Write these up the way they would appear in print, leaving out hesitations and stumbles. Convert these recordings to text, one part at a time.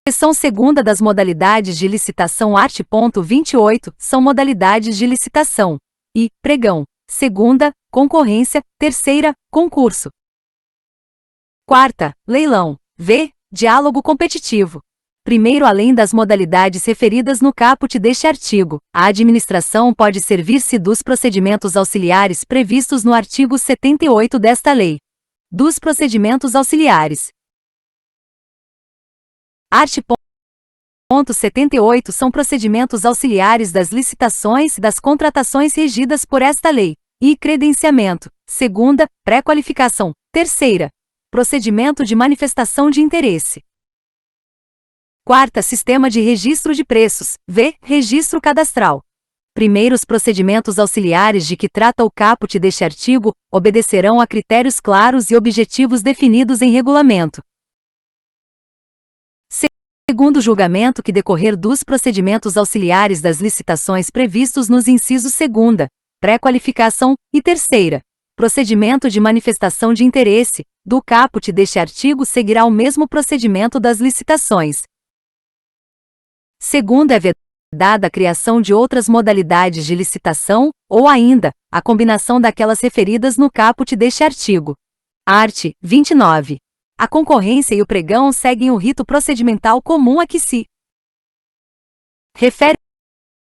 Seção segunda das modalidades de licitação art. 28, são modalidades de licitação. I. Pregão. Segunda, concorrência. Terceira, concurso. Quarta, leilão. V. Diálogo competitivo. Primeiro, além das modalidades referidas no caput deste artigo, a administração pode servir-se dos procedimentos auxiliares previstos no artigo 78 desta lei. Dos procedimentos auxiliares. Art. 78 são procedimentos auxiliares das licitações e das contratações regidas por esta lei. I. Credenciamento. Segunda, pré-qualificação. Terceira, procedimento de manifestação de interesse. Quarta, sistema de registro de preços. V. Registro cadastral. Primeiros procedimentos auxiliares de que trata o caput deste artigo obedecerão a critérios claros e objetivos definidos em regulamento. Segundo julgamento que decorrer dos procedimentos auxiliares das licitações previstos nos incisos segunda, pré-qualificação, e terceira, procedimento de manifestação de interesse, do caput deste artigo seguirá o mesmo procedimento das licitações. Segundo, é vedada a criação de outras modalidades de licitação, ou ainda, a combinação daquelas referidas no caput deste artigo. Art. 29. A concorrência e o pregão seguem o rito procedimental comum a que se refere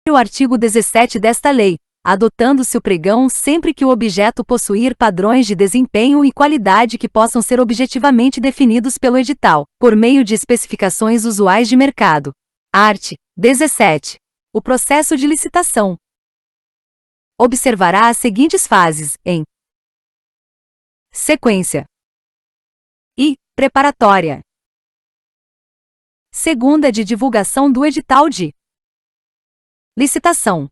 o artigo 17 desta lei, adotando-se o pregão sempre que o objeto possuir padrões de desempenho e qualidade que possam ser objetivamente definidos pelo edital, por meio de especificações usuais de mercado. Art. 17. O processo de licitação observará as seguintes fases, em sequência. I. Preparatória. Segunda, de divulgação do edital de licitação.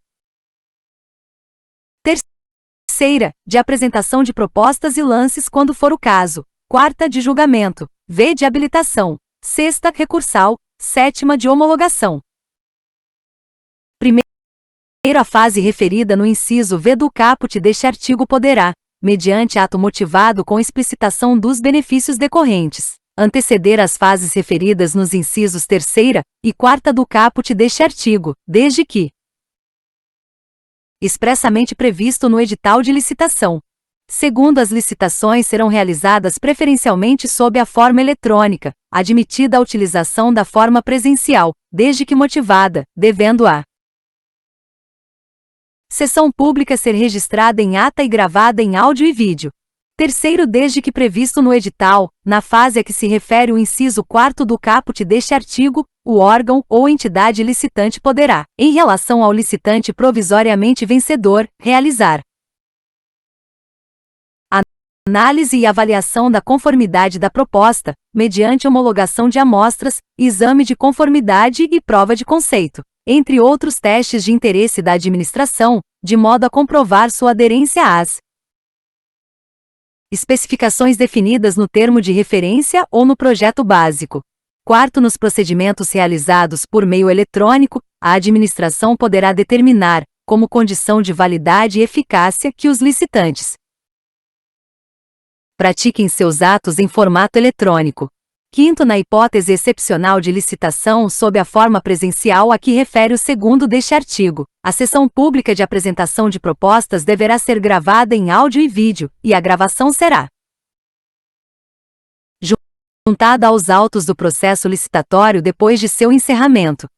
Terceira, de apresentação de propostas e lances quando for o caso. Quarta, de julgamento. V. De habilitação. Sexta, recursal. Sétima, de homologação. Primeiro, a fase referida no inciso V do caput deste artigo poderá, mediante ato motivado com explicitação dos benefícios decorrentes, anteceder as fases referidas nos incisos terceira e quarta do caput deste artigo, desde que expressamente previsto no edital de licitação. Segundo, as licitações serão realizadas preferencialmente sob a forma eletrônica, admitida a utilização da forma presencial, desde que motivada, devendo a sessão pública ser registrada em ata e gravada em áudio e vídeo. Terceiro, desde que previsto no edital, na fase a que se refere o inciso 4º do caput deste artigo, o órgão ou entidade licitante poderá, em relação ao licitante provisoriamente vencedor, realizar análise e avaliação da conformidade da proposta, mediante homologação de amostras, exame de conformidade e prova de conceito, entre outros testes de interesse da administração, de modo a comprovar sua aderência às especificações definidas no termo de referência ou no projeto básico. Quarto, nos procedimentos realizados por meio eletrônico, a administração poderá determinar, como condição de validade e eficácia, que os licitantes pratiquem seus atos em formato eletrônico. Quinto, na hipótese excepcional de licitação sob a forma presencial a que refere o segundo deste artigo, a sessão pública de apresentação de propostas deverá ser gravada em áudio e vídeo, e a gravação será juntada aos autos do processo licitatório depois de seu encerramento.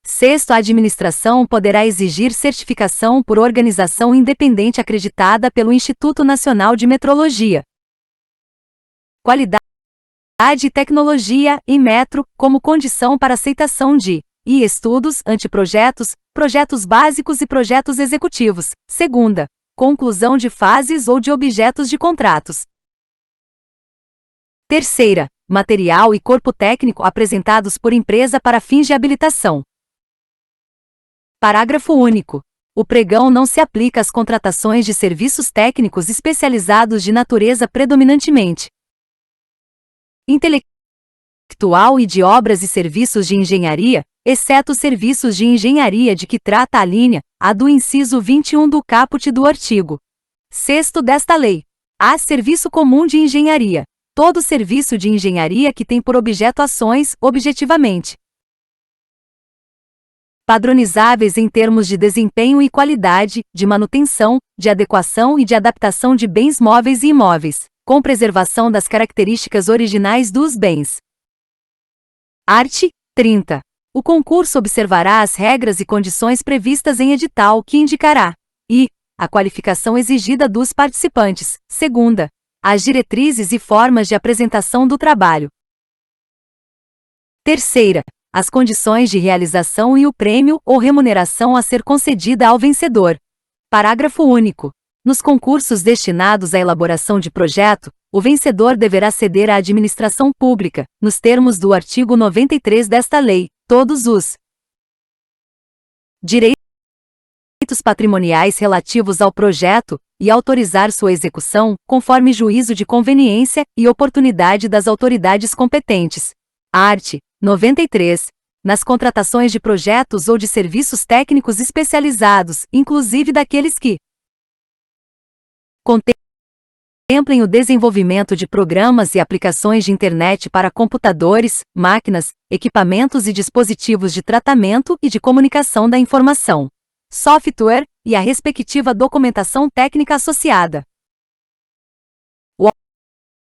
Sexto, a administração poderá exigir certificação por organização independente acreditada pelo Instituto Nacional de Metrologia, Qualidade e Tecnologia, Inmetro, como condição para aceitação de estudos, anteprojetos, projetos básicos e projetos executivos. Segunda, conclusão de fases ou de objetos de contratos. Terceira, material e corpo técnico apresentados por empresa para fins de habilitação. Parágrafo único. O pregão não se aplica às contratações de serviços técnicos especializados de natureza predominantemente intelectual e de obras e serviços de engenharia, exceto serviços de engenharia de que trata a linha A do inciso 21 do caput do artigo 6º desta lei. A. Serviço comum de engenharia. Todo serviço de engenharia que tem por objeto ações, objetivamente padronizáveis em termos de desempenho e qualidade, de manutenção, de adequação e de adaptação de bens móveis e imóveis, com preservação das características originais dos bens. Art. 30. O concurso observará as regras e condições previstas em edital que indicará e a qualificação exigida dos participantes. Segunda, as diretrizes e formas de apresentação do trabalho. Terceira, as condições de realização e o prêmio ou remuneração a ser concedida ao vencedor. Parágrafo único. Nos concursos destinados à elaboração de projeto, o vencedor deverá ceder à administração pública, nos termos do artigo 93 desta lei, todos os direitos patrimoniais relativos ao projeto e autorizar sua execução, conforme juízo de conveniência e oportunidade das autoridades competentes. Art. 93. Nas contratações de projetos ou de serviços técnicos especializados, inclusive daqueles que contemplem o desenvolvimento de programas e aplicações de internet para computadores, máquinas, equipamentos e dispositivos de tratamento e de comunicação da informação, software e a respectiva documentação técnica associada.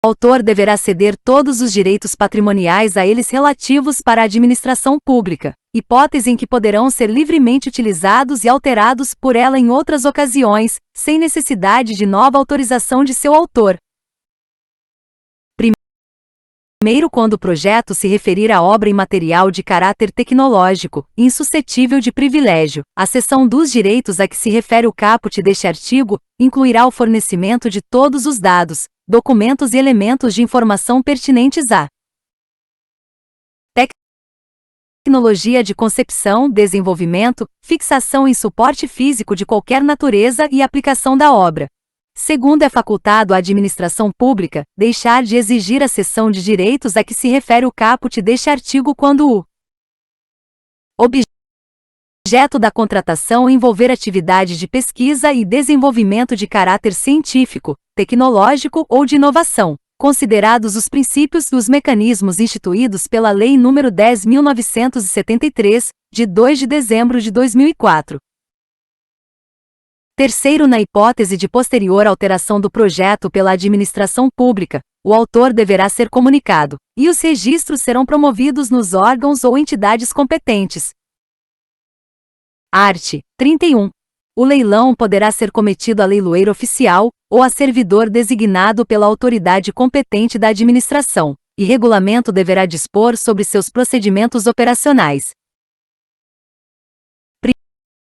O autor deverá ceder todos os direitos patrimoniais a eles relativos para a administração pública, hipótese em que poderão ser livremente utilizados e alterados por ela em outras ocasiões, sem necessidade de nova autorização de seu autor. Primeiro, quando o projeto se referir a obra imaterial de caráter tecnológico, insuscetível de privilégio, a cessão dos direitos a que se refere o caput deste artigo incluirá o fornecimento de todos os dados, documentos e elementos de informação pertinentes à tecnologia de concepção, desenvolvimento, fixação e suporte físico de qualquer natureza e aplicação da obra. Segundo, é facultado à administração pública deixar de exigir a cessão de direitos a que se refere o caput deste artigo quando o objeto da contratação envolver atividade de pesquisa e desenvolvimento de caráter científico, tecnológico ou de inovação, considerados os princípios e os mecanismos instituídos pela Lei nº 10.973, de 2 de dezembro de 2004. Terceiro, na hipótese de posterior alteração do projeto pela administração pública, o autor deverá ser comunicado, e os registros serão promovidos nos órgãos ou entidades competentes. Art. 31. O leilão poderá ser cometido a leiloeiro oficial, ou a servidor designado pela autoridade competente da administração, e regulamento deverá dispor sobre seus procedimentos operacionais.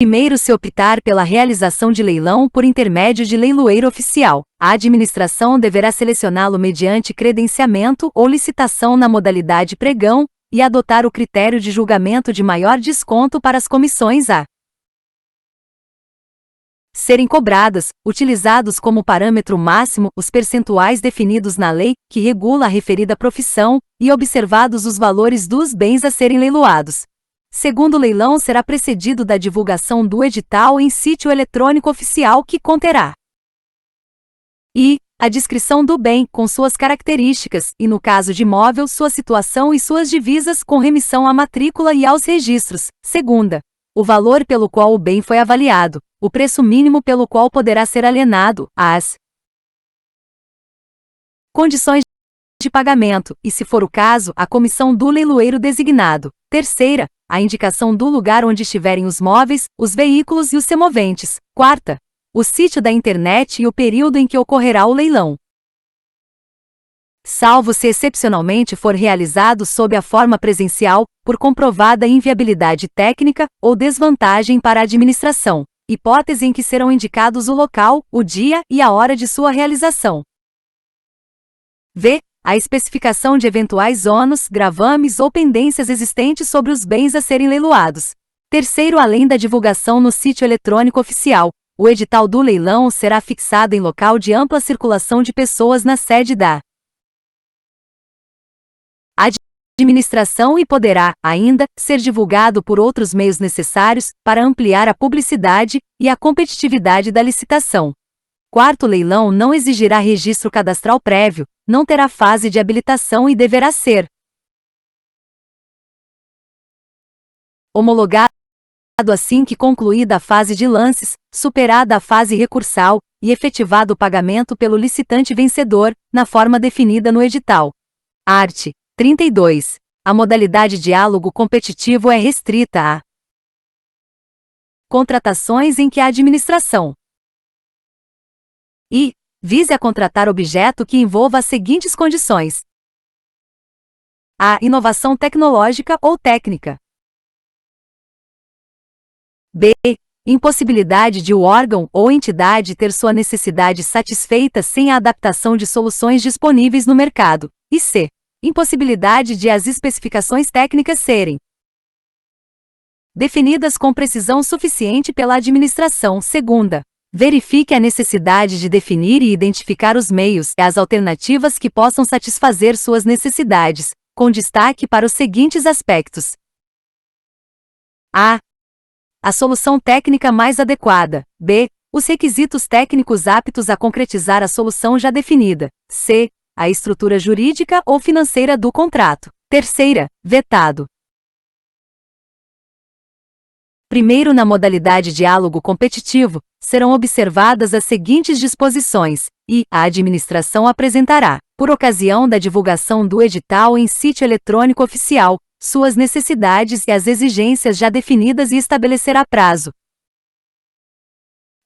Primeiro, se optar pela realização de leilão por intermédio de leiloeiro oficial, a administração deverá selecioná-lo mediante credenciamento ou licitação na modalidade pregão, e adotar o critério de julgamento de maior desconto para as comissões a serem cobradas, utilizados como parâmetro máximo os percentuais definidos na lei que regula a referida profissão, e observados os valores dos bens a serem leiloados. Segundo, o leilão será precedido da divulgação do edital em sítio eletrônico oficial que conterá a descrição do bem, com suas características, e no caso de imóvel, sua situação e suas divisas, com remissão à matrícula e aos registros. Segunda, o valor pelo qual o bem foi avaliado, o preço mínimo pelo qual poderá ser alienado, as condições de pagamento, e, se for o caso, a comissão do leiloeiro designado. Terceira, a indicação do lugar onde estiverem os móveis, os veículos e os semoventes. Quarta, o sítio da internet e o período em que ocorrerá o leilão. Salvo se excepcionalmente for realizado sob a forma presencial, por comprovada inviabilidade técnica ou desvantagem para a administração, hipótese em que serão indicados o local, o dia e a hora de sua realização. V. A especificação de eventuais ônus, gravames ou pendências existentes sobre os bens a serem leiloados. Terceiro, além da divulgação no sítio eletrônico oficial, o edital do leilão será fixado em local de ampla circulação de pessoas na sede da administração e poderá, ainda, ser divulgado por outros meios necessários para ampliar a publicidade e a competitividade da licitação. Quarto, o leilão não exigirá registro cadastral prévio, não terá fase de habilitação e deverá ser homologado assim que concluída a fase de lances, superada a fase recursal, e efetivado o pagamento pelo licitante vencedor, na forma definida no edital. Art. 32. A modalidade diálogo competitivo é restrita a contratações em que a administração I. vise a contratar objeto que envolva as seguintes condições: a. inovação tecnológica ou técnica. B. Impossibilidade de o órgão ou entidade ter sua necessidade satisfeita sem a adaptação de soluções disponíveis no mercado. E C. Impossibilidade de as especificações técnicas serem definidas com precisão suficiente pela administração. Segunda, verifique a necessidade de definir e identificar os meios e as alternativas que possam satisfazer suas necessidades, com destaque para os seguintes aspectos: a. A solução técnica mais adequada. B. Os requisitos técnicos aptos a concretizar a solução já definida. C. A estrutura jurídica ou financeira do contrato. Terceira, vetado. Primeiro, na modalidade diálogo competitivo, serão observadas as seguintes disposições, e a administração apresentará, por ocasião da divulgação do edital em sítio eletrônico oficial, suas necessidades e as exigências já definidas e estabelecerá prazo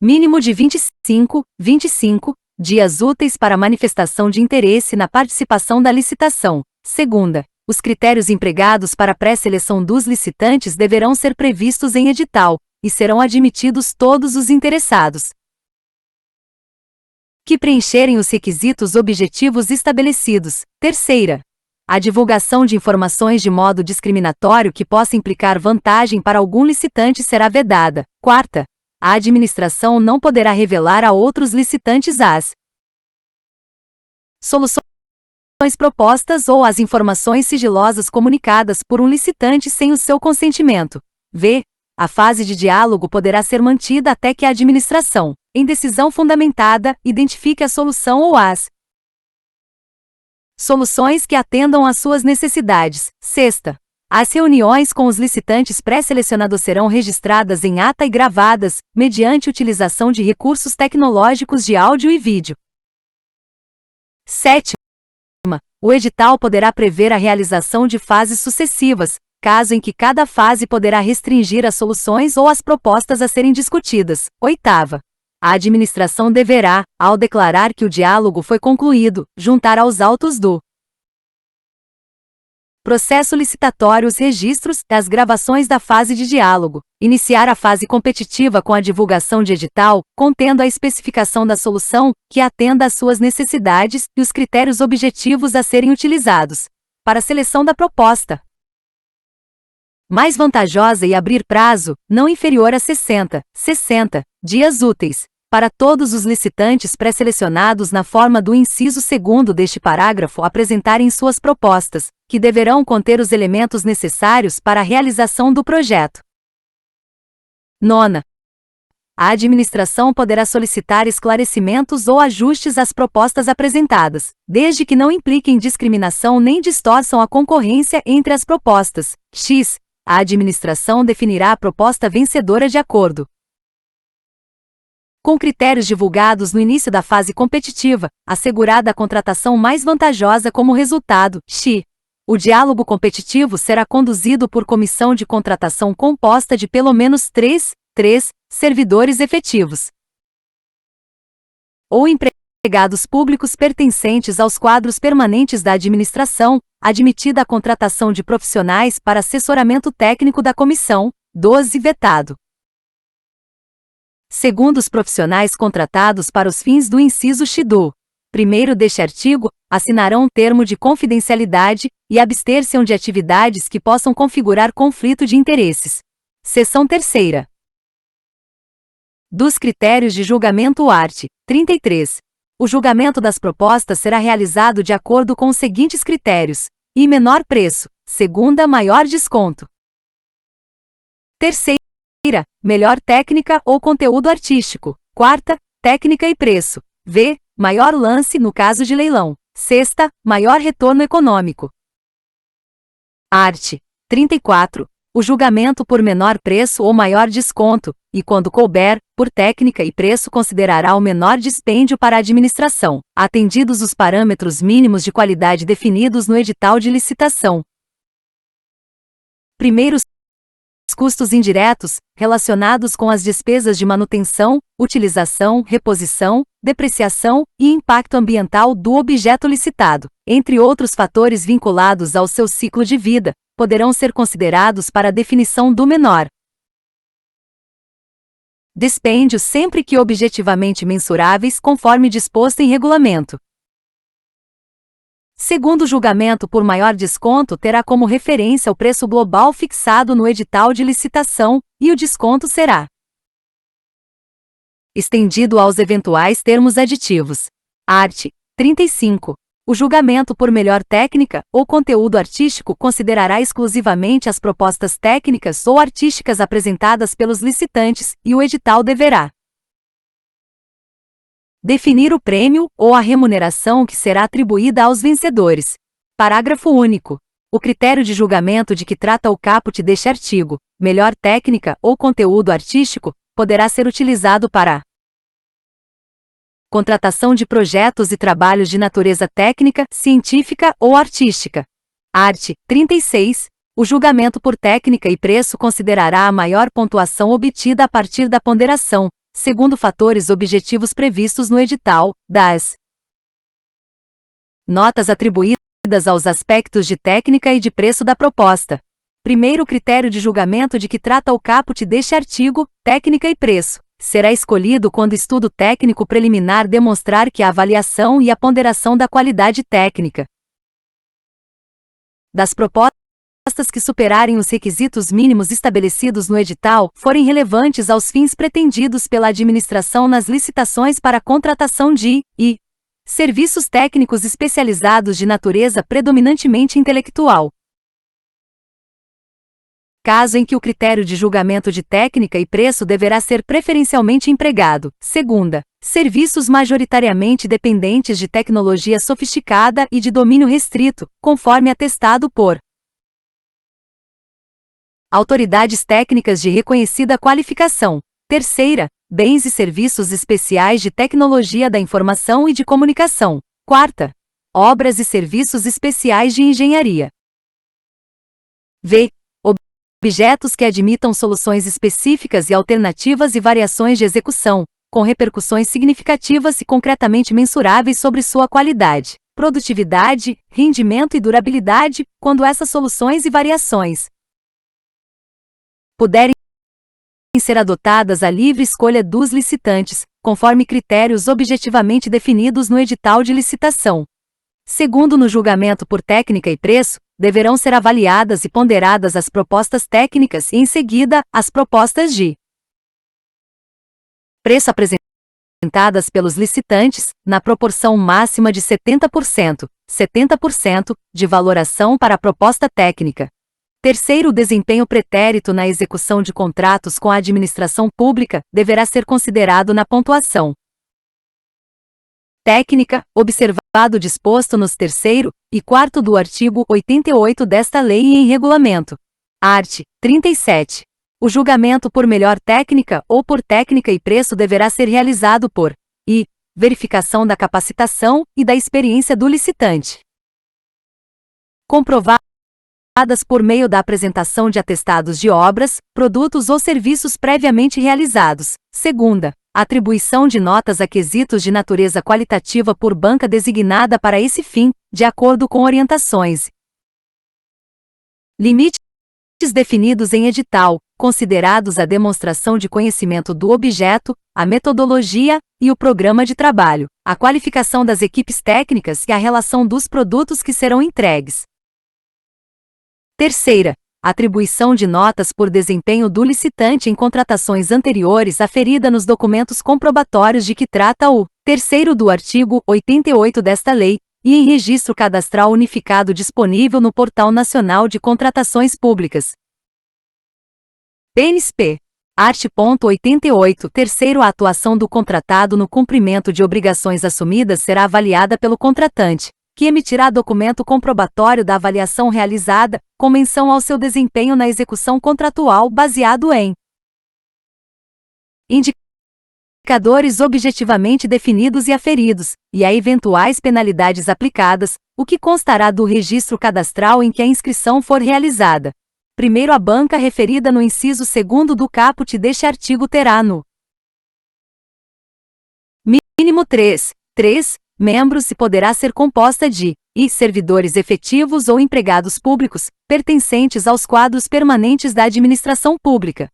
mínimo de 25 dias úteis para manifestação de interesse na participação da licitação. Segunda, os critérios empregados para a pré-seleção dos licitantes deverão ser previstos em edital, e serão admitidos todos os interessados que preencherem os requisitos objetivos estabelecidos. Terceira, a divulgação de informações de modo discriminatório que possa implicar vantagem para algum licitante será vedada. Quarta, a administração não poderá revelar a outros licitantes as soluções propostas ou as informações sigilosas comunicadas por um licitante sem o seu consentimento. V. A fase de diálogo poderá ser mantida até que a administração, em decisão fundamentada, identifique a solução ou as soluções que atendam às suas necessidades. Sexta, as reuniões com os licitantes pré-selecionados serão registradas em ata e gravadas, mediante utilização de recursos tecnológicos de áudio e vídeo. Sétima, o edital poderá prever a realização de fases sucessivas, caso em que cada fase poderá restringir as soluções ou as propostas a serem discutidas. Oitava, a administração deverá, ao declarar que o diálogo foi concluído, juntar aos autos do processo licitatório os registros e as gravações da fase de diálogo, iniciar a fase competitiva com a divulgação de edital, contendo a especificação da solução, que atenda às suas necessidades e os critérios objetivos a serem utilizados para a seleção da proposta mais vantajosa e abrir prazo, não inferior a 60 dias úteis, para todos os licitantes pré-selecionados na forma do inciso 2º deste parágrafo apresentarem suas propostas, que deverão conter os elementos necessários para a realização do projeto. Nona, a administração poderá solicitar esclarecimentos ou ajustes às propostas apresentadas, desde que não impliquem discriminação nem distorçam a concorrência entre as propostas. X. A administração definirá a proposta vencedora de acordo com critérios divulgados no início da fase competitiva, assegurada a contratação mais vantajosa como resultado. X. O diálogo competitivo será conduzido por comissão de contratação composta de pelo menos três servidores efetivos ou empregados públicos pertencentes aos quadros permanentes da administração, admitida a contratação de profissionais para assessoramento técnico da comissão. 12. Vetado. Segundo, os profissionais contratados para os fins do inciso X do 1º deste artigo, assinarão um termo de confidencialidade e abster-se-ão de atividades que possam configurar conflito de interesses. Seção 3ª. Dos critérios de julgamento. Art. 33. O julgamento das propostas será realizado de acordo com os seguintes critérios: I. Menor preço. Segunda, maior desconto. Terceira, melhor técnica ou conteúdo artístico. Quarta, técnica e preço. V. Maior lance no caso de leilão. Sexta, maior retorno econômico. Art. 34. o julgamento por menor preço ou maior desconto, e quando couber, por técnica e preço considerará o menor dispêndio para a administração, atendidos os parâmetros mínimos de qualidade definidos no edital de licitação. Primeiro, os custos indiretos, relacionados com as despesas de manutenção, utilização, reposição, depreciação e impacto ambiental do objeto licitado, entre outros fatores vinculados ao seu ciclo de vida, poderão ser considerados para a definição do menor dispêndio sempre que objetivamente mensuráveis conforme disposto em regulamento. Segundo o julgamento por maior desconto terá como referência o preço global fixado no edital de licitação, e o desconto será estendido aos eventuais termos aditivos. Art. 35. O julgamento por melhor técnica ou conteúdo artístico considerará exclusivamente as propostas técnicas ou artísticas apresentadas pelos licitantes, e o edital deverá definir o prêmio ou a remuneração que será atribuída aos vencedores. Parágrafo único. O critério de julgamento de que trata o caput deste artigo, melhor técnica ou conteúdo artístico, poderá ser utilizado para contratação de projetos e trabalhos de natureza técnica, científica ou artística. Art. 36. O julgamento por técnica e preço considerará a maior pontuação obtida a partir da ponderação, segundo fatores objetivos previstos no edital, das notas atribuídas aos aspectos de técnica e de preço da proposta. Primeiro critério de julgamento de que trata o caput deste artigo, técnica e preço, será escolhido quando estudo técnico preliminar demonstrar que a avaliação e a ponderação da qualidade técnica das propostas que superarem os requisitos mínimos estabelecidos no edital forem relevantes aos fins pretendidos pela administração nas licitações para contratação de serviços técnicos especializados de natureza predominantemente intelectual. Caso em que o critério de julgamento de técnica e preço deverá ser preferencialmente empregado. Segunda, serviços majoritariamente dependentes de tecnologia sofisticada e de domínio restrito, conforme atestado por autoridades técnicas de reconhecida qualificação. Terceira, bens e serviços especiais de tecnologia da informação e de comunicação. Quarta, obras e serviços especiais de engenharia. V. Objetos que admitam soluções específicas e alternativas e variações de execução, com repercussões significativas e concretamente mensuráveis sobre sua qualidade, produtividade, rendimento e durabilidade, quando essas soluções e variações puderem ser adotadas à livre escolha dos licitantes, conforme critérios objetivamente definidos no edital de licitação. Segundo, no julgamento por técnica e preço, deverão ser avaliadas e ponderadas as propostas técnicas e, em seguida, as propostas de preço apresentadas pelos licitantes, na proporção máxima de 70%, 70% de valoração para a proposta técnica. Terceiro, o desempenho pretérito na execução de contratos com a administração pública deverá ser considerado na pontuação técnica, observado o disposto nos terceiro e quarto do artigo 88 desta lei e em regulamento. Art. 37. O julgamento por melhor técnica ou por técnica e preço deverá ser realizado por verificação da capacitação e da experiência do licitante, comprovadas por meio da apresentação de atestados de obras, produtos ou serviços previamente realizados. Segunda, atribuição de notas a quesitos de natureza qualitativa por banca designada para esse fim, de acordo com orientações limites definidos em edital, considerados a demonstração de conhecimento do objeto, a metodologia e o programa de trabalho, a qualificação das equipes técnicas e a relação dos produtos que serão entregues. Terceira, atribuição de notas por desempenho do licitante em contratações anteriores aferida nos documentos comprobatórios de que trata o terceiro do artigo 88 desta lei, e em registro cadastral unificado disponível no Portal Nacional de Contratações Públicas. PNSP. Art. 88. Terceiro, a atuação do contratado no cumprimento de obrigações assumidas será avaliada pelo contratante, que emitirá documento comprobatório da avaliação realizada, com menção ao seu desempenho na execução contratual baseado em indicadores objetivamente definidos e aferidos, e a eventuais penalidades aplicadas, o que constará do registro cadastral em que a inscrição for realizada. Primeiro, a banca referida no inciso 2º do caput deste artigo terá no mínimo 3 membros e poderá ser composta de servidores efetivos ou empregados públicos, pertencentes aos quadros permanentes da administração pública.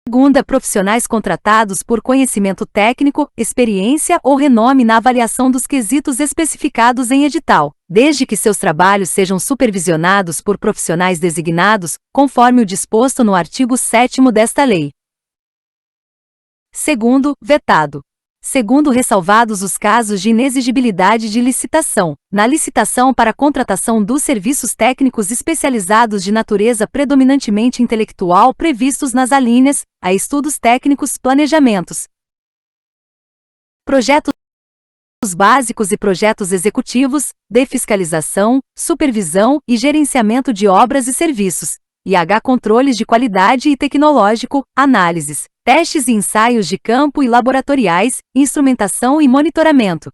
Segunda, profissionais contratados por conhecimento técnico, experiência ou renome na avaliação dos quesitos especificados em edital, desde que seus trabalhos sejam supervisionados por profissionais designados, conforme o disposto no artigo 7º desta lei. Segundo, vetado. Segundo, ressalvados os casos de inexigibilidade de licitação, na licitação para contratação dos serviços técnicos especializados de natureza predominantemente intelectual previstos nas alíneas A, estudos técnicos, planejamentos, projetos básicos e projetos executivos, de fiscalização, supervisão e gerenciamento de obras e serviços, e H, controles de qualidade e tecnológico, análises, testes e ensaios de campo e laboratoriais, instrumentação e monitoramento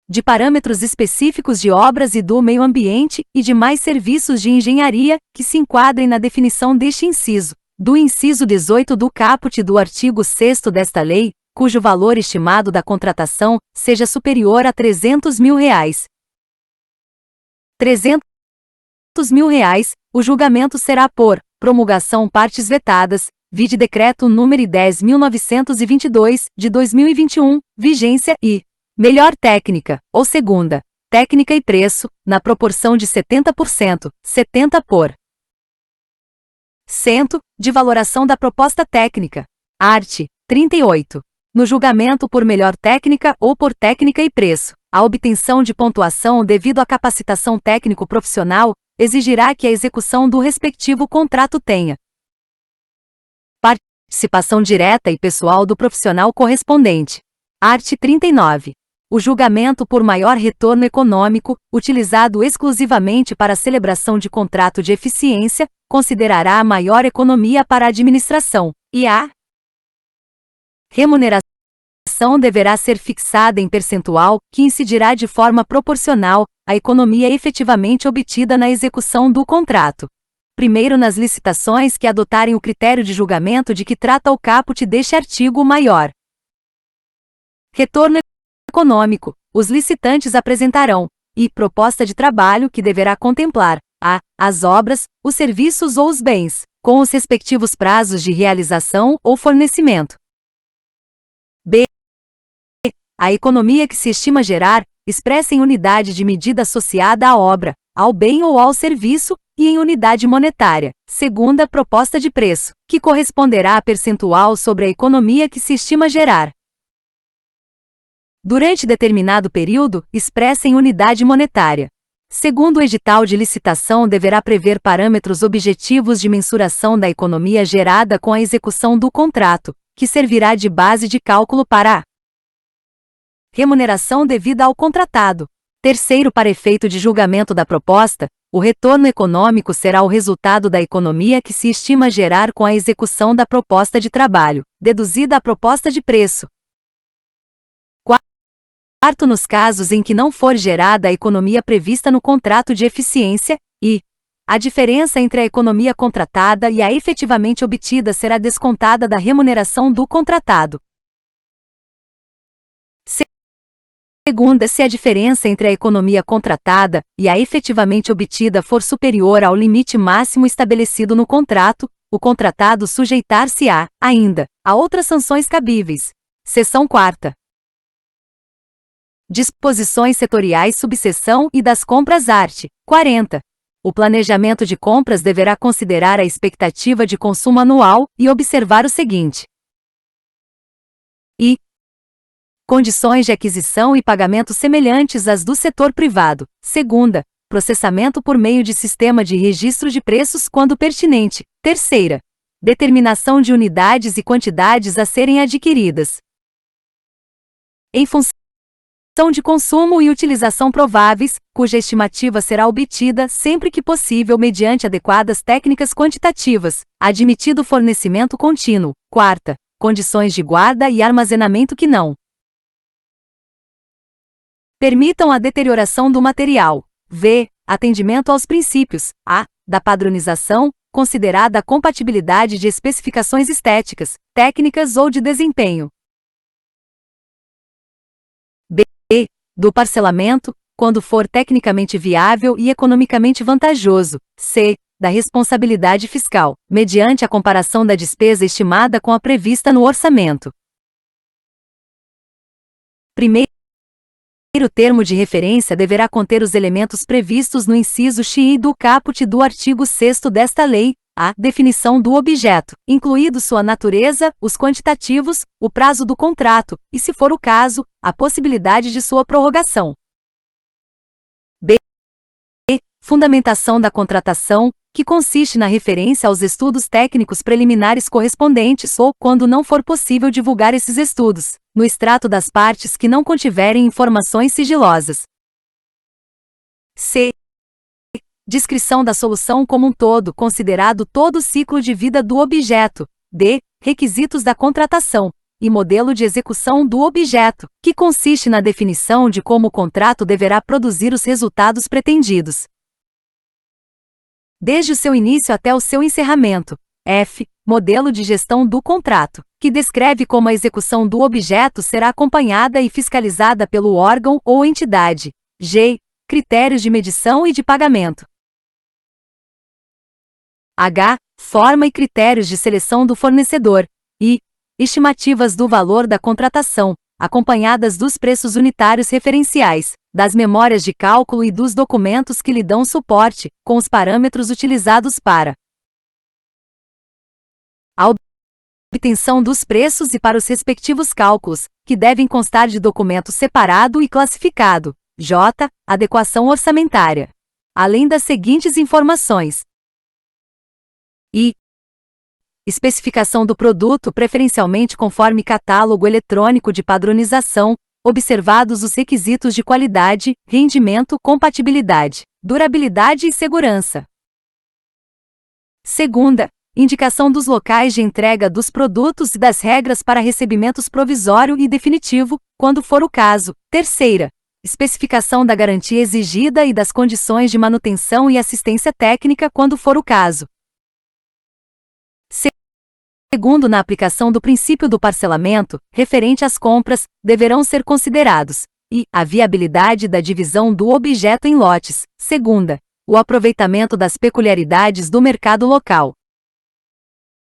de parâmetros específicos de obras e do meio ambiente e demais serviços de engenharia que se enquadrem na definição deste inciso, do inciso 18 do caput do artigo 6º desta lei, cujo valor estimado da contratação seja superior a R$300 mil. R$300 mil, o julgamento será por promulgação partes vetadas, vide decreto número 10.922, de 2021, vigência e melhor técnica, ou segunda, técnica e preço, na proporção de 70%, 70 por cento, de valoração da proposta técnica. Art. 38. No julgamento por melhor técnica ou por técnica e preço, a obtenção de pontuação devido à capacitação técnico-profissional exigirá que a execução do respectivo contrato tenha participação direta e pessoal do profissional correspondente. Art. 39. O julgamento por maior retorno econômico, utilizado exclusivamente para a celebração de contrato de eficiência, considerará a maior economia para a administração, e a remuneração deverá ser fixada em percentual, que incidirá de forma proporcional à economia efetivamente obtida na execução do contrato. Primeiro, nas licitações que adotarem o critério de julgamento de que trata o caput deste artigo, maior retorno econômico, os licitantes apresentarão proposta de trabalho que deverá contemplar a. as obras, os serviços ou os bens, com os respectivos prazos de realização ou fornecimento. B. A economia que se estima gerar, expressa em unidade de medida associada à obra, ao bem ou ao serviço, e em unidade monetária, segundo a proposta de preço, que corresponderá a percentual sobre a economia que se estima gerar. Durante determinado período, expressa em unidade monetária. Segundo o edital de licitação, deverá prever parâmetros objetivos de mensuração da economia gerada com a execução do contrato, que servirá de base de cálculo para a remuneração devida ao contratado. Terceiro, para efeito de julgamento da proposta, o retorno econômico será o resultado da economia que se estima gerar com a execução da proposta de trabalho, deduzida a proposta de preço. Quarto, nos casos em que não for gerada a economia prevista no contrato de eficiência, e a diferença entre a economia contratada e a efetivamente obtida será descontada da remuneração do contratado. Segunda, se a diferença entre a economia contratada e a efetivamente obtida for superior ao limite máximo estabelecido no contrato, o contratado sujeitar-se-á, ainda, a outras sanções cabíveis. Seção 4ª. Disposições setoriais subseção e das compras art. 40. O planejamento de compras deverá considerar a expectativa de consumo anual e observar o seguinte: condições de aquisição e pagamento semelhantes às do setor privado. Segunda, processamento por meio de sistema de registro de preços quando pertinente. Terceira, determinação de unidades e quantidades a serem adquiridas. Em função de consumo e utilização prováveis, cuja estimativa será obtida sempre que possível mediante adequadas técnicas quantitativas, admitido fornecimento contínuo. Quarta, condições de guarda e armazenamento que não permitam a deterioração do material. V. Atendimento aos princípios A. Da padronização, considerada a compatibilidade de especificações estéticas, técnicas ou de desempenho. B. Do parcelamento, quando for tecnicamente viável e economicamente vantajoso. C. Da responsabilidade fiscal, mediante a comparação da despesa estimada com a prevista no orçamento. Primeiro termo de referência deverá conter os elementos previstos no inciso X do caput do artigo 6º desta lei, a definição do objeto, incluído sua natureza, os quantitativos, o prazo do contrato, e, se for o caso, a possibilidade de sua prorrogação. B. Fundamentação da contratação, que consiste na referência aos estudos técnicos preliminares correspondentes ou, quando não for possível divulgar esses estudos, no extrato das partes que não contiverem informações sigilosas. C. Descrição da solução como um todo, considerado todo o ciclo de vida do objeto. D. Requisitos da contratação e modelo de execução do objeto, que consiste na definição de como o contrato deverá produzir os resultados pretendidos, desde o seu início até o seu encerramento. F. Modelo de gestão do contrato, que descreve como a execução do objeto será acompanhada e fiscalizada pelo órgão ou entidade. G. Critérios de medição e de pagamento. H. Forma e critérios de seleção do fornecedor. I. Estimativas do valor da contratação, acompanhadas dos preços unitários referenciais, das memórias de cálculo e dos documentos que lhe dão suporte, com os parâmetros utilizados para a obtenção dos preços e para os respectivos cálculos, que devem constar de documento separado e classificado. J. Adequação orçamentária. Além das seguintes informações. I. Especificação do produto, preferencialmente conforme catálogo eletrônico de padronização, observados os requisitos de qualidade, rendimento, compatibilidade, durabilidade e segurança. Segunda, indicação dos locais de entrega dos produtos e das regras para recebimentos provisório e definitivo, quando for o caso. Terceira, especificação da garantia exigida e das condições de manutenção e assistência técnica, quando for o caso. Segundo, na aplicação do princípio do parcelamento, referente às compras, deverão ser considerados e a viabilidade da divisão do objeto em lotes. Segunda, o aproveitamento das peculiaridades do mercado local,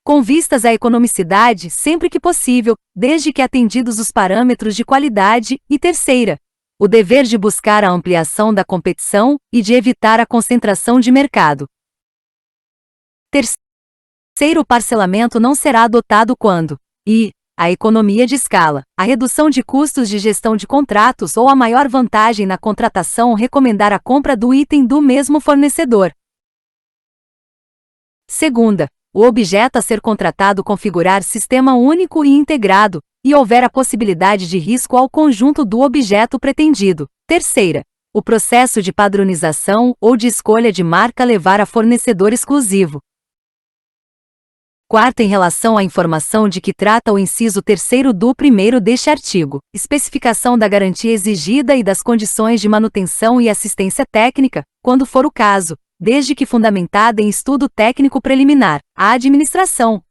com vistas à economicidade sempre que possível, desde que atendidos os parâmetros de qualidade. E terceira, o dever de buscar a ampliação da competição e de evitar a concentração de mercado. Terceiro, o parcelamento não será adotado quando a economia de escala, a redução de custos de gestão de contratos ou a maior vantagem na contratação recomendar a compra do item do mesmo fornecedor. Segunda, o objeto a ser contratado configurar sistema único e integrado, e houver a possibilidade de risco ao conjunto do objeto pretendido. Terceira, o processo de padronização ou de escolha de marca levar a fornecedor exclusivo. Quarta, em relação à informação de que trata o inciso 3º do 1º deste artigo, especificação da garantia exigida e das condições de manutenção e assistência técnica, quando for o caso, desde que fundamentada em estudo técnico preliminar, a administração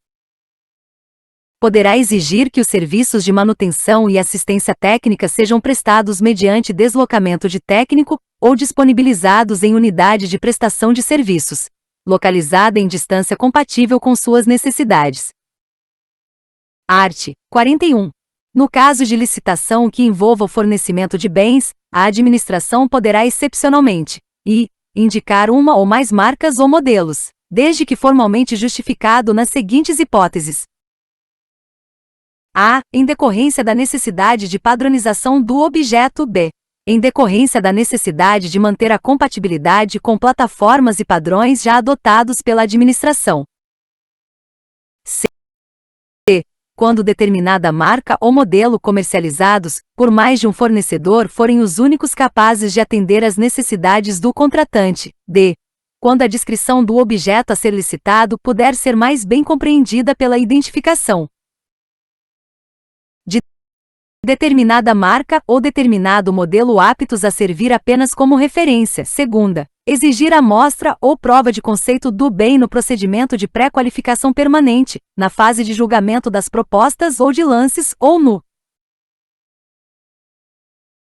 poderá exigir que os serviços de manutenção e assistência técnica sejam prestados mediante deslocamento de técnico ou disponibilizados em unidade de prestação de serviços, localizada em distância compatível com suas necessidades. Art. 41. No caso de licitação que envolva o fornecimento de bens, a administração poderá excepcionalmente indicar uma ou mais marcas ou modelos, desde que formalmente justificado nas seguintes hipóteses. A. Em decorrência da necessidade de padronização do objeto. B. Em decorrência da necessidade de manter a compatibilidade com plataformas e padrões já adotados pela administração. C. quando determinada marca ou modelo comercializados por mais de um fornecedor forem os únicos capazes de atender às necessidades do contratante. D. Quando a descrição do objeto a ser licitado puder ser mais bem compreendida pela identificação de determinada marca ou determinado modelo aptos a servir apenas como referência. Segunda, exigir amostra ou prova de conceito do bem no procedimento de pré-qualificação permanente, na fase de julgamento das propostas ou de lances ou no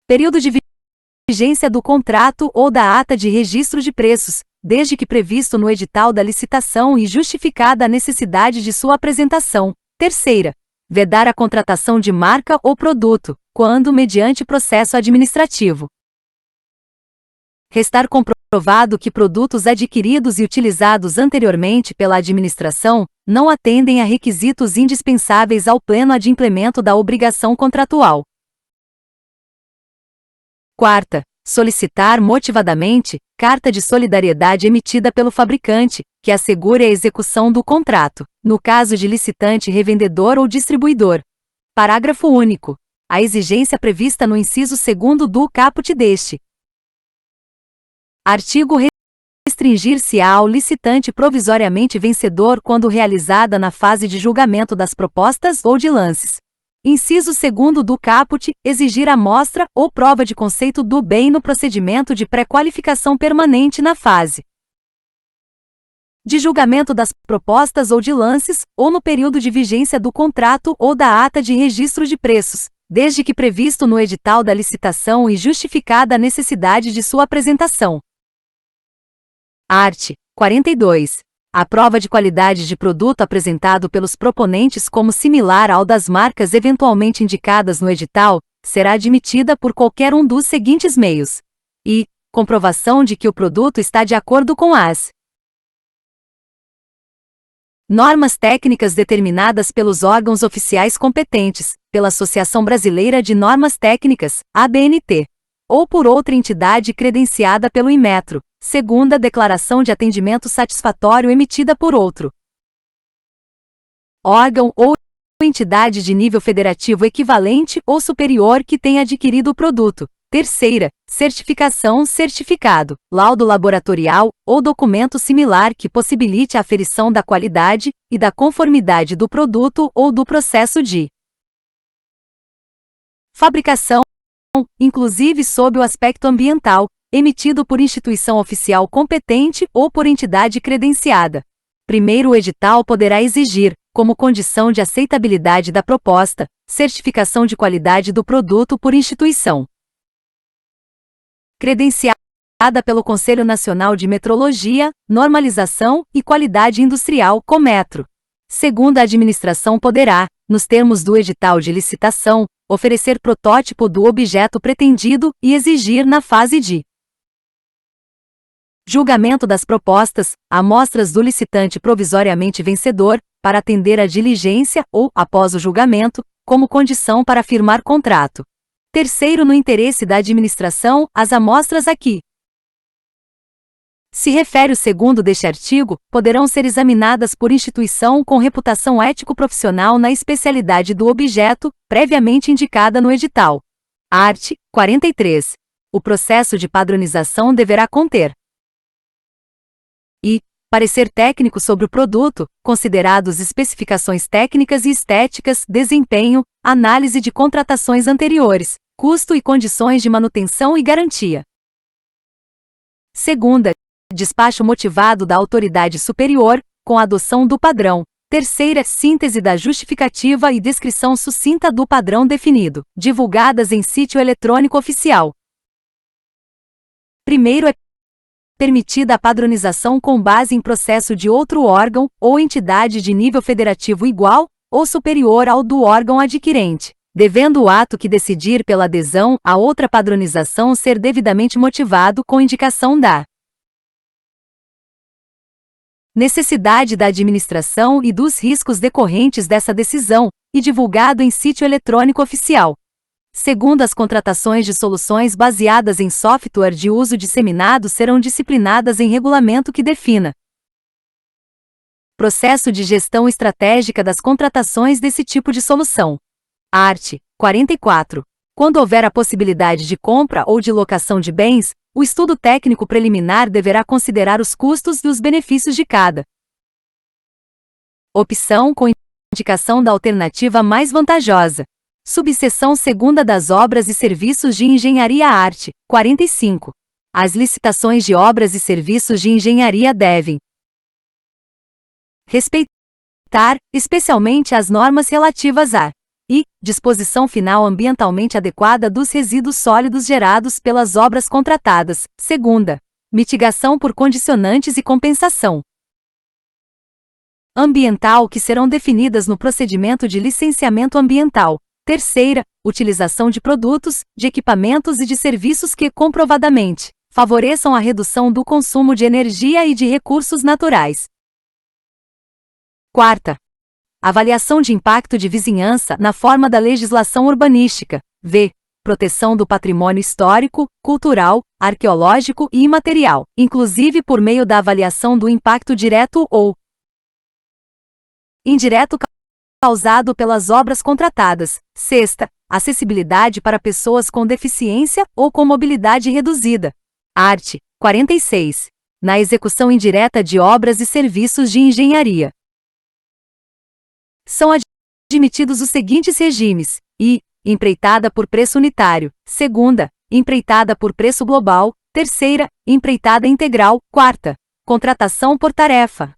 período de vigência do contrato ou da ata de registro de preços, desde que previsto no edital da licitação e justificada a necessidade de sua apresentação. Terceira, vedar a contratação de marca ou produto, quando mediante processo administrativo restar comprovado que produtos adquiridos e utilizados anteriormente pela administração não atendem a requisitos indispensáveis ao pleno adimplemento da obrigação contratual. Quarta, solicitar motivadamente carta de solidariedade emitida pelo fabricante, que assegure a execução do contrato, no caso de licitante revendedor ou distribuidor. Parágrafo único. A exigência prevista no inciso 2º do caput deste artigo restringir-se ao licitante provisoriamente vencedor quando realizada na fase de julgamento das propostas ou de lances. Inciso 2º do caput, exigir amostra ou prova de conceito do bem no procedimento de pré-qualificação permanente na fase de julgamento das propostas ou de lances, ou no período de vigência do contrato ou da ata de registro de preços, desde que previsto no edital da licitação e justificada a necessidade de sua apresentação. Art. 42. A prova de qualidade de produto apresentado pelos proponentes como similar ao das marcas eventualmente indicadas no edital, será admitida por qualquer um dos seguintes meios. I. Comprovação de que o produto está de acordo com as normas técnicas determinadas pelos órgãos oficiais competentes, pela Associação Brasileira de Normas Técnicas, ABNT, ou por outra entidade credenciada pelo Inmetro, segunda declaração de atendimento satisfatório emitida por outro órgão ou entidade de nível federativo equivalente ou superior que tenha adquirido o produto. Terceira, certificação, certificado, laudo laboratorial ou documento similar que possibilite a aferição da qualidade e da conformidade do produto ou do processo de fabricação, inclusive sob o aspecto ambiental, emitido por instituição oficial competente ou por entidade credenciada. Primeiro, o edital poderá exigir, como condição de aceitabilidade da proposta, certificação de qualidade do produto por instituição credenciada pelo Conselho Nacional de Metrologia, Normalização e Qualidade Industrial, Conmetro. Segundo, a administração poderá, nos termos do edital de licitação, oferecer protótipo do objeto pretendido e exigir na fase de julgamento das propostas, amostras do licitante provisoriamente vencedor, para atender à diligência ou, após o julgamento, como condição para firmar contrato. Terceiro, no interesse da administração, as amostras a que se refere o segundo deste artigo, poderão ser examinadas por instituição com reputação ético-profissional na especialidade do objeto, previamente indicada no edital. Art. 43. O processo de padronização deverá conter e parecer técnico sobre o produto, considerados especificações técnicas e estéticas, desempenho, análise de contratações anteriores, custo e condições de manutenção e garantia. Segunda, despacho motivado da autoridade superior, com a adoção do padrão. Terceira, síntese da justificativa e descrição sucinta do padrão definido, divulgadas em sítio eletrônico oficial. Primeiro, é permitida a padronização com base em processo de outro órgão ou entidade de nível federativo igual ou superior ao do órgão adquirente, devendo o ato que decidir pela adesão a outra padronização ser devidamente motivado com indicação da necessidade da administração e dos riscos decorrentes dessa decisão, e divulgado em sítio eletrônico oficial. Segundo, as contratações de soluções baseadas em software de uso disseminado serão disciplinadas em regulamento que defina Processo de gestão estratégica das contratações desse tipo de solução. Art. 44. Quando houver a possibilidade de compra ou de locação de bens, o estudo técnico preliminar deverá considerar os custos e os benefícios de cada opção com indicação da alternativa mais vantajosa. Subseção 2ª das obras e serviços de engenharia. Art. 45. As licitações de obras e serviços de engenharia devem respeitar, especialmente as normas relativas à disposição final ambientalmente adequada dos resíduos sólidos gerados pelas obras contratadas. 2ª, mitigação por condicionantes e compensação ambiental que serão definidas no procedimento de licenciamento ambiental. 3ª, utilização de produtos, de equipamentos e de serviços que, comprovadamente, favoreçam a redução do consumo de energia e de recursos naturais. 4ª, avaliação de impacto de vizinhança na forma da legislação urbanística. V. Proteção do patrimônio histórico, cultural, arqueológico e imaterial, inclusive por meio da avaliação do impacto direto ou indireto causado pelas obras contratadas. 6ª, acessibilidade para pessoas com deficiência ou com mobilidade reduzida. Art. 46. Na execução indireta de obras e serviços de engenharia, são admitidos os seguintes regimes: empreitada por preço unitário. 2ª, empreitada por preço global. 3ª, empreitada integral. 4ª, contratação por tarefa.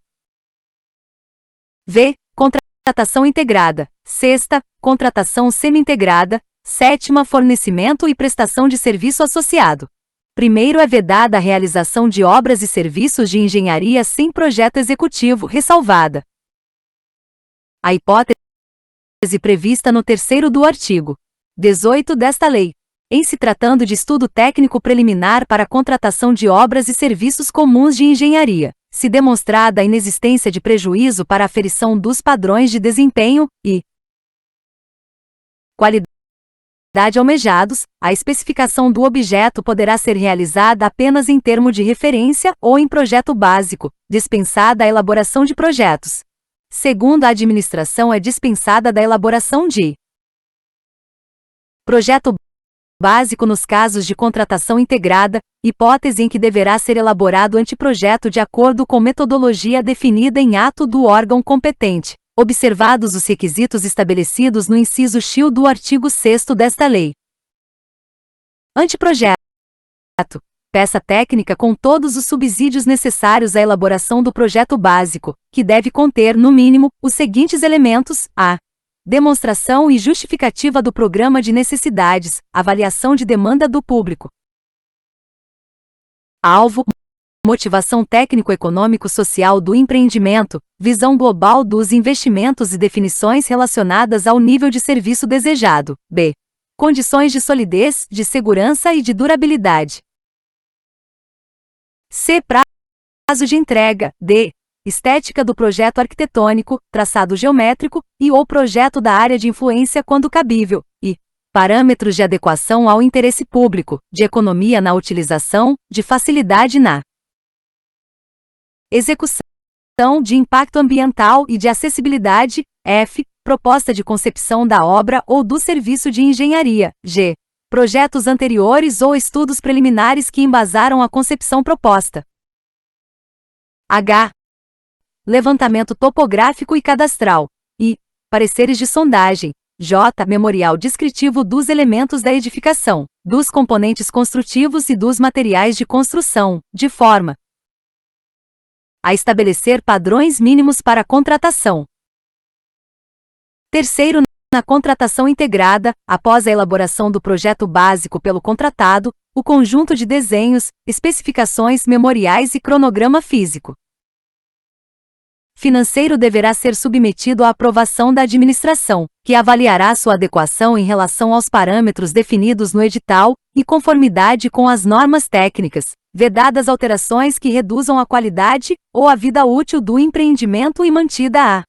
V. Contratação integrada. 6ª, contratação semi-integrada. 7ª, fornecimento e prestação de serviço associado. Primeiro, é vedada a realização de obras e serviços de engenharia sem projeto executivo, ressalvada a hipótese prevista no 3º do artigo 18 desta lei, em se tratando de estudo técnico preliminar para a contratação de obras e serviços comuns de engenharia, se demonstrada a inexistência de prejuízo para a aferição dos padrões de desempenho e qualidade almejados, a especificação do objeto poderá ser realizada apenas em termo de referência ou em projeto básico, dispensada a elaboração de projetos. Segundo a administração, é dispensada da elaboração de projeto básico nos casos de contratação integrada, hipótese em que deverá ser elaborado anteprojeto de acordo com metodologia definida em ato do órgão competente, observados os requisitos estabelecidos no inciso X do artigo 6º desta lei. Anteprojeto: peça técnica com todos os subsídios necessários à elaboração do projeto básico, que deve conter, no mínimo, os seguintes elementos: a demonstração e justificativa do programa de necessidades, avaliação de demanda do público, alvo, motivação técnico-econômico-social do empreendimento, visão global dos investimentos e definições relacionadas ao nível de serviço desejado. B. Condições de solidez, de segurança e de durabilidade. C. Prazo de entrega. D. Estética do projeto arquitetônico, traçado geométrico e ou projeto da área de influência quando cabível. E parâmetros de adequação ao interesse público, de economia na utilização, de facilidade na execução, de impacto ambiental e de acessibilidade. F. Proposta de concepção da obra ou do serviço de engenharia. G. Projetos anteriores ou estudos preliminares que embasaram a concepção proposta. H. Levantamento topográfico e cadastral. I. Pareceres de sondagem. J. Memorial descritivo dos elementos da edificação, dos componentes construtivos e dos materiais de construção, de forma a estabelecer padrões mínimos para a contratação. Terceiro, na contratação integrada, após a elaboração do projeto básico pelo contratado, o conjunto de desenhos, especificações, memoriais e cronograma físico financeiro deverá ser submetido à aprovação da administração, que avaliará sua adequação em relação aos parâmetros definidos no edital, e conformidade com as normas técnicas, vedadas alterações que reduzam a qualidade ou a vida útil do empreendimento e mantida a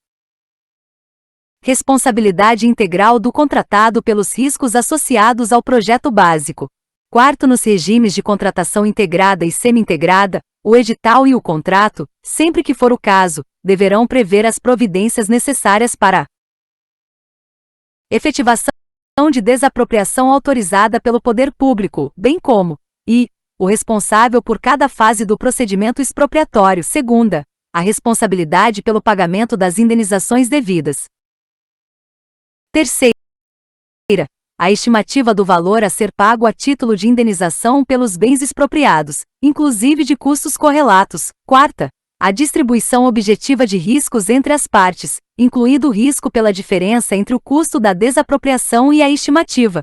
responsabilidade integral do contratado pelos riscos associados ao projeto básico. Quarto, nos regimes de contratação integrada e semi-integrada, o edital e o contrato, sempre que for o caso, deverão prever as providências necessárias para a efetivação de desapropriação autorizada pelo poder público, bem como o responsável por cada fase do procedimento expropriatório. Segunda, a responsabilidade pelo pagamento das indenizações devidas. Terceira, a estimativa do valor a ser pago a título de indenização pelos bens expropriados, inclusive de custos correlatos. Quarta, a distribuição objetiva de riscos entre as partes, incluído o risco pela diferença entre o custo da desapropriação e a estimativa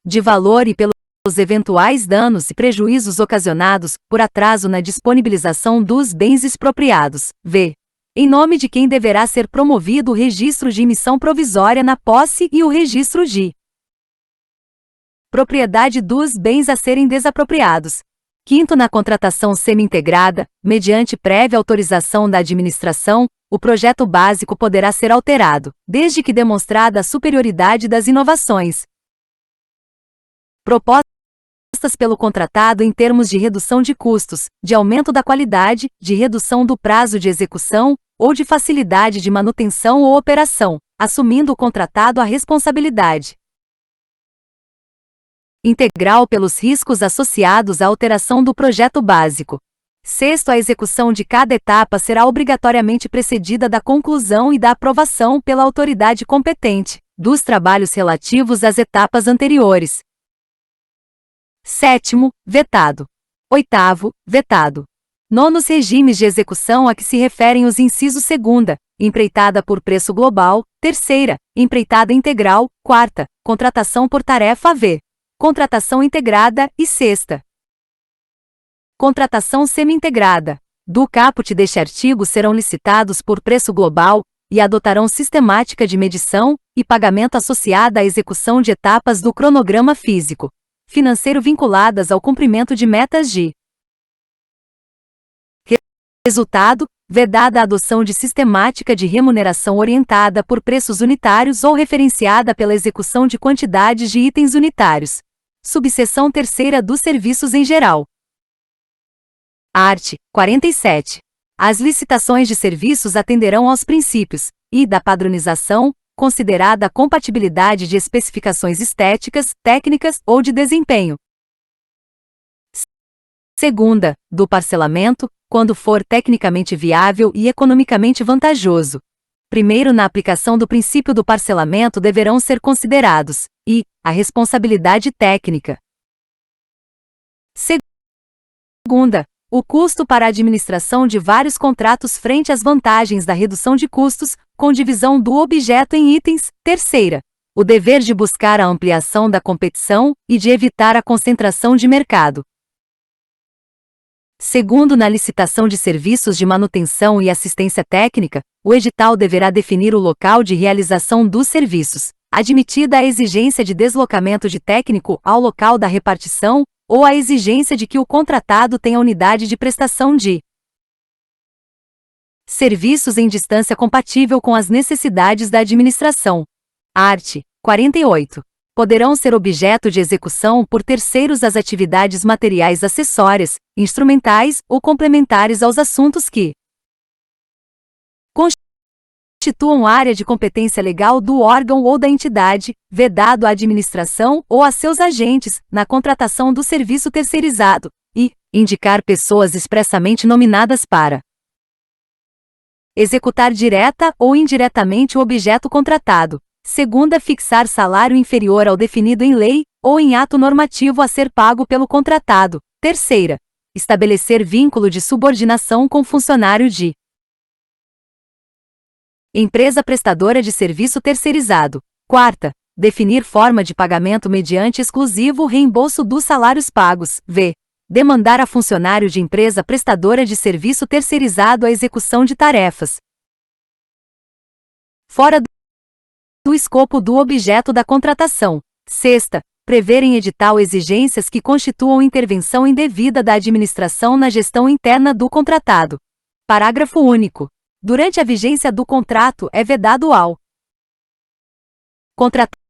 de valor e pelos eventuais danos e prejuízos ocasionados por atraso na disponibilização dos bens expropriados. V. Em nome de quem deverá ser promovido o registro de emissão provisória na posse e o registro de propriedade dos bens a serem desapropriados. Quinto, na contratação semi-integrada, mediante prévia autorização da administração, o projeto básico poderá ser alterado, desde que demonstrada a superioridade das inovações propostas pelo contratado em termos de redução de custos, de aumento da qualidade, de redução do prazo de execução, ou de facilidade de manutenção ou operação, assumindo o contratado a responsabilidade integral pelos riscos associados à alteração do projeto básico. Sexto, a execução de cada etapa será obrigatoriamente precedida da conclusão e da aprovação pela autoridade competente dos trabalhos relativos às etapas anteriores. Sétimo, vetado. Oitavo, vetado. Nonos, regimes de execução a que se referem os incisos segunda, empreitada por preço global; terceira, empreitada integral; quarta, contratação por tarefa V, contratação integrada; e sexta, contratação semi-integrada. Do caput deste artigo serão licitados por preço global e adotarão sistemática de medição e pagamento associada à execução de etapas do cronograma físico financeiro vinculadas ao cumprimento de metas de resultado, vedada a adoção de sistemática de remuneração orientada por preços unitários ou referenciada pela execução de quantidades de itens unitários. Subseção terceira dos serviços em geral. Art. 47. As licitações de serviços atenderão aos princípios da padronização, considerada a compatibilidade de especificações estéticas, técnicas ou de desempenho. Segunda, do parcelamento, quando for tecnicamente viável e economicamente vantajoso. Primeiro, na aplicação do princípio do parcelamento deverão ser considerados a responsabilidade técnica. Segunda, o custo para a administração de vários contratos frente às vantagens da redução de custos, com divisão do objeto em itens. Terceira, o dever de buscar a ampliação da competição e de evitar a concentração de mercado. Segundo, na licitação de serviços de manutenção e assistência técnica, o edital deverá definir o local de realização dos serviços, admitida a exigência de deslocamento de técnico ao local da repartição, ou a exigência de que o contratado tenha unidade de prestação de serviços em distância compatível com as necessidades da administração. Art. 48. Poderão ser objeto de execução por terceiros as atividades materiais acessórias, instrumentais ou complementares aos assuntos que constituam área de competência legal do órgão ou da entidade, vedado à administração ou a seus agentes, na contratação do serviço terceirizado, e indicar pessoas expressamente nominadas para executar direta ou indiretamente o objeto contratado. Segunda, fixar salário inferior ao definido em lei ou em ato normativo a ser pago pelo contratado. Terceira, estabelecer vínculo de subordinação com funcionário de empresa prestadora de serviço terceirizado. Quarta, definir forma de pagamento mediante exclusivo reembolso dos salários pagos. V. Demandar a funcionário de empresa prestadora de serviço terceirizado a execução de tarefas fora do escopo do objeto da contratação. Sexta, prever em edital exigências que constituam intervenção indevida da administração na gestão interna do contratado. Parágrafo único. Durante a vigência do contrato é vedado ao contratado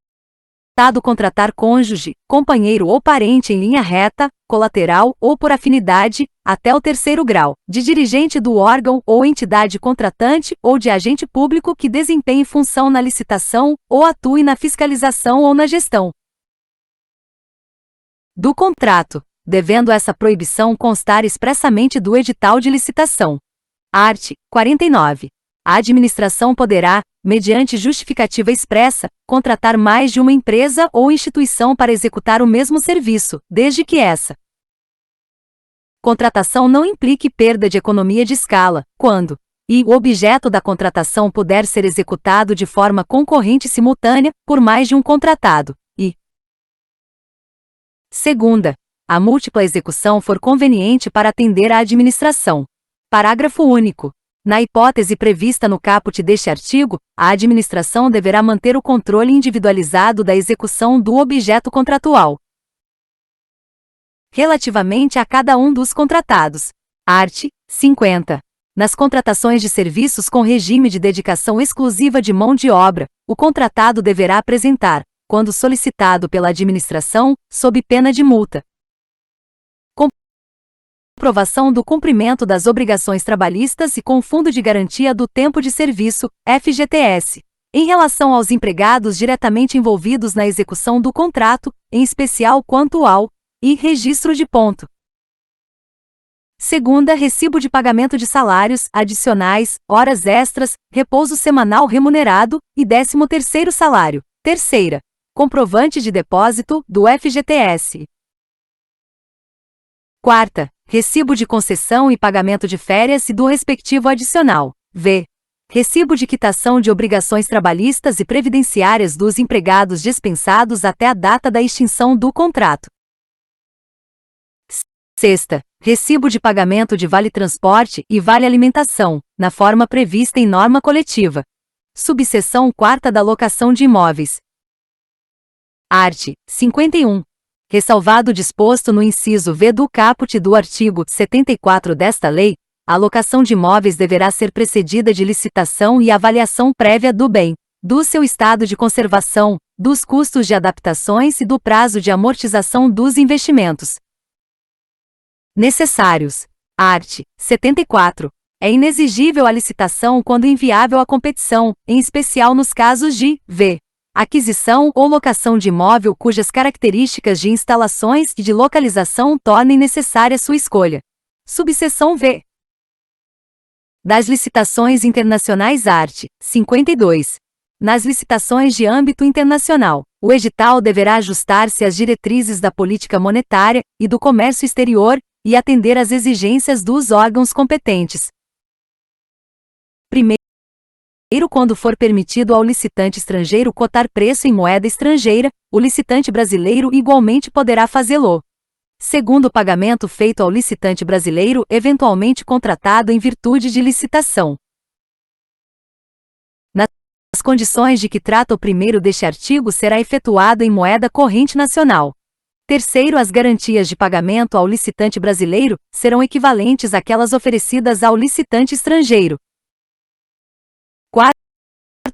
Tado contratar cônjuge, companheiro ou parente em linha reta, colateral ou por afinidade, até o terceiro grau, de dirigente do órgão ou entidade contratante ou de agente público que desempenhe função na licitação ou atue na fiscalização ou na gestão do contrato, devendo essa proibição constar expressamente do edital de licitação. Art. 49. A administração poderá, mediante justificativa expressa, contratar mais de uma empresa ou instituição para executar o mesmo serviço, desde que essa contratação não implique perda de economia de escala, quando o objeto da contratação puder ser executado de forma concorrente e simultânea, por mais de um contratado, e segunda, a múltipla execução for conveniente para atender à administração. Parágrafo único. Na hipótese prevista no caput deste artigo, a administração deverá manter o controle individualizado da execução do objeto contratual relativamente a cada um dos contratados. Art. 50. Nas contratações de serviços com regime de dedicação exclusiva de mão de obra, o contratado deverá apresentar, quando solicitado pela administração, sob pena de multa, comprovação do cumprimento das obrigações trabalhistas e com Fundo de Garantia do Tempo de Serviço, FGTS, em relação aos empregados diretamente envolvidos na execução do contrato, em especial quanto ao registro de ponto. Segunda, recibo de pagamento de salários adicionais, horas extras, repouso semanal remunerado e 13º salário. Terceira, comprovante de depósito do FGTS. Quarta, recibo de concessão e pagamento de férias e do respectivo adicional. V. Recibo de quitação de obrigações trabalhistas e previdenciárias dos empregados dispensados até a data da extinção do contrato. Sexta, recibo de pagamento de vale-transporte e vale-alimentação, na forma prevista em norma coletiva. Subseção 4ª da locação de imóveis. Art. 51. Ressalvado o disposto no inciso V do caput do artigo 74 desta lei, a locação de imóveis deverá ser precedida de licitação e avaliação prévia do bem, do seu estado de conservação, dos custos de adaptações e do prazo de amortização dos investimentos necessários. Art. 74. É inexigível a licitação quando inviável a competição, em especial nos casos de v. aquisição ou locação de imóvel cujas características de instalações e de localização tornem necessária sua escolha. Subseção V. Das licitações internacionais. Art. 52. Nas licitações de âmbito internacional, o edital deverá ajustar-se às diretrizes da política monetária e do comércio exterior e atender às exigências dos órgãos competentes. Primeiro, quando for permitido ao licitante estrangeiro cotar preço em moeda estrangeira, o licitante brasileiro igualmente poderá fazê-lo. Segundo, o pagamento feito ao licitante brasileiro eventualmente contratado em virtude de licitação. Nas condições de que trata o primeiro deste artigo, será efetuado em moeda corrente nacional. Terceiro, as garantias de pagamento ao licitante brasileiro serão equivalentes àquelas oferecidas ao licitante estrangeiro. Quarto,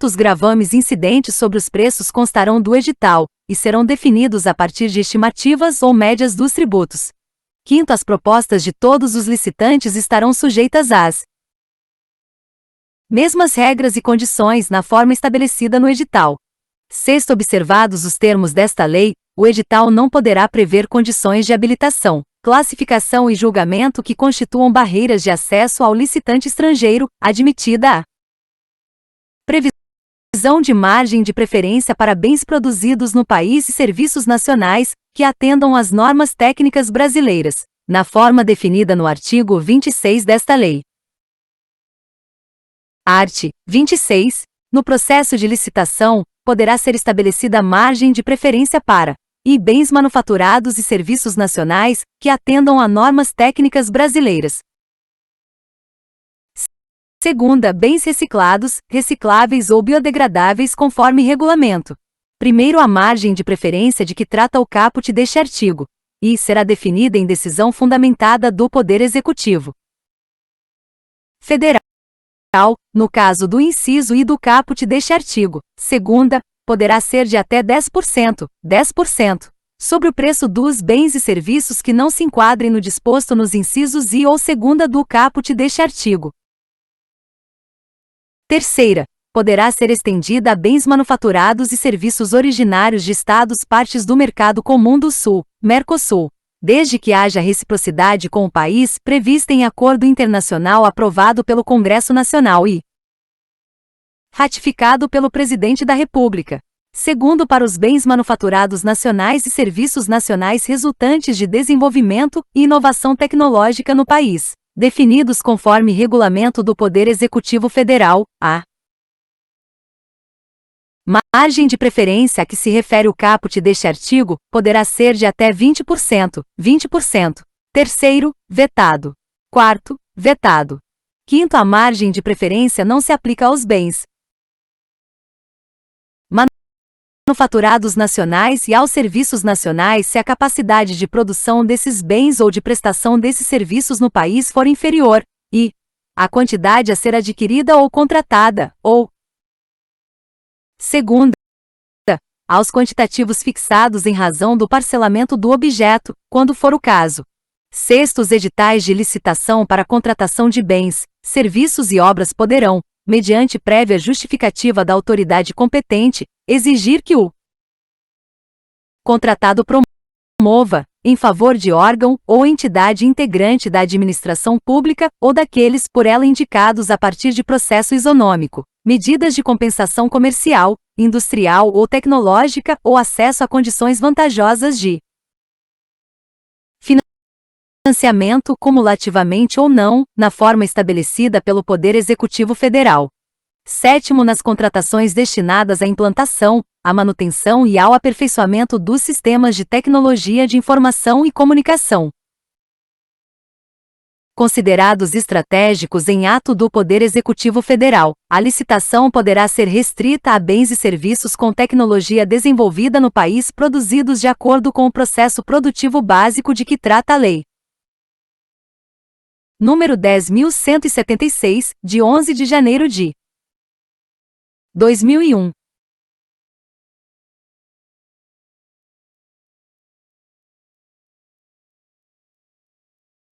os gravames incidentes sobre os preços constarão do edital e serão definidos a partir de estimativas ou médias dos tributos. Quinto, as propostas de todos os licitantes estarão sujeitas às mesmas regras e condições na forma estabelecida no edital. Sexto, observados os termos desta lei, o edital não poderá prever condições de habilitação, classificação e julgamento que constituam barreiras de acesso ao licitante estrangeiro, admitida a previsão de margem de preferência para bens produzidos no país e serviços nacionais que atendam às normas técnicas brasileiras, na forma definida no artigo 26 desta lei. Art. 26. No processo de licitação, poderá ser estabelecida margem de preferência para bens manufaturados e serviços nacionais que atendam a normas técnicas brasileiras. Segunda, bens reciclados, recicláveis ou biodegradáveis conforme regulamento. Primeiro, a margem de preferência de que trata o caput deste artigo, e será definida em decisão fundamentada do Poder Executivo Federal, no caso do inciso I do caput deste artigo. Segunda, poderá ser de até 10%, sobre o preço dos bens e serviços que não se enquadrem no disposto nos incisos I ou segunda do caput deste artigo. Terceira, poderá ser estendida a bens manufaturados e serviços originários de Estados partes do Mercado Comum do Sul, Mercosul, desde que haja reciprocidade com o país prevista em acordo internacional aprovado pelo Congresso Nacional e ratificado pelo Presidente da República. Segundo, para os bens manufaturados nacionais e serviços nacionais resultantes de desenvolvimento e inovação tecnológica no país, definidos conforme regulamento do Poder Executivo Federal, a margem de preferência a que se refere o caput deste artigo poderá ser de até 20%. Terceiro, vetado. Quarto, vetado. Quinto, a margem de preferência não se aplica aos bens manufaturados nacionais e aos serviços nacionais se a capacidade de produção desses bens ou de prestação desses serviços no país for inferior, e a quantidade a ser adquirida ou contratada, ou segunda, aos quantitativos fixados em razão do parcelamento do objeto, quando for o caso. Sexto, os editais de licitação para contratação de bens, serviços e obras poderão, mediante prévia justificativa da autoridade competente, exigir que o contratado promova, em favor de órgão ou entidade integrante da administração pública ou daqueles por ela indicados a partir de processo isonômico, medidas de compensação comercial, industrial tecnológica ou acesso a condições vantajosas de financiamento cumulativamente ou não, na forma estabelecida pelo Poder Executivo Federal. Sétimo, nas contratações destinadas à implantação, à manutenção e ao aperfeiçoamento dos sistemas de tecnologia de informação e comunicação considerados estratégicos em ato do Poder Executivo Federal, a licitação poderá ser restrita a bens e serviços com tecnologia desenvolvida no país produzidos de acordo com o processo produtivo básico de que trata a Lei número 10.176, de 11 de janeiro de 2001.